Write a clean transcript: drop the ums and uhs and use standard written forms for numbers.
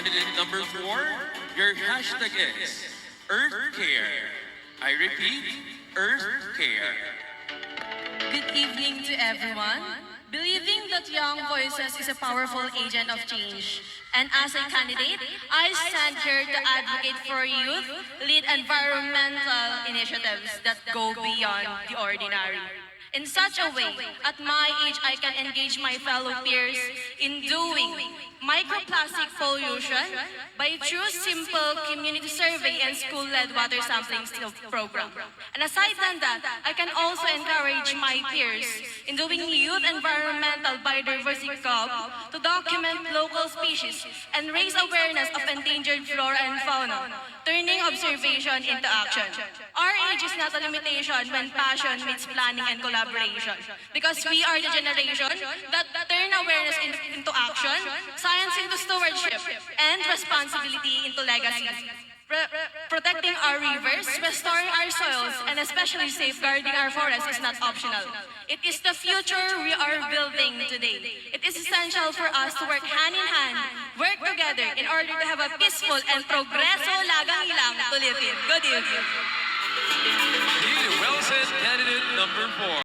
candidate number 4, your hashtag is Earth Care. I repeat, Earth Care. Good evening to everyone. Believing that young voices is a powerful agent of change. And as a candidate, I stand here to advocate for youth, lead environmental initiatives that go beyond the ordinary. In such a way, at my age, I can engage my fellow peers in doing microplastic pollution by through simple community survey and school-led water sampling program. And aside from that, I can also encourage my peers in doing youth environmental biodiversity club to document local species and raise awareness of endangered flora and fauna, turning observation into action. Our age is not a limitation when passion meets planning and collaboration, because we are the generation that turn awareness into action, science into stewardship, and responsibility into legacy. Protecting our rivers, restoring our soils, and especially safeguarding our forests is not optional. It is the future we are building today. It is essential for us to work hand in hand, work together in order to have a peaceful and progreso lagang ilang to live in. Good evening. Well said, candidate number 4.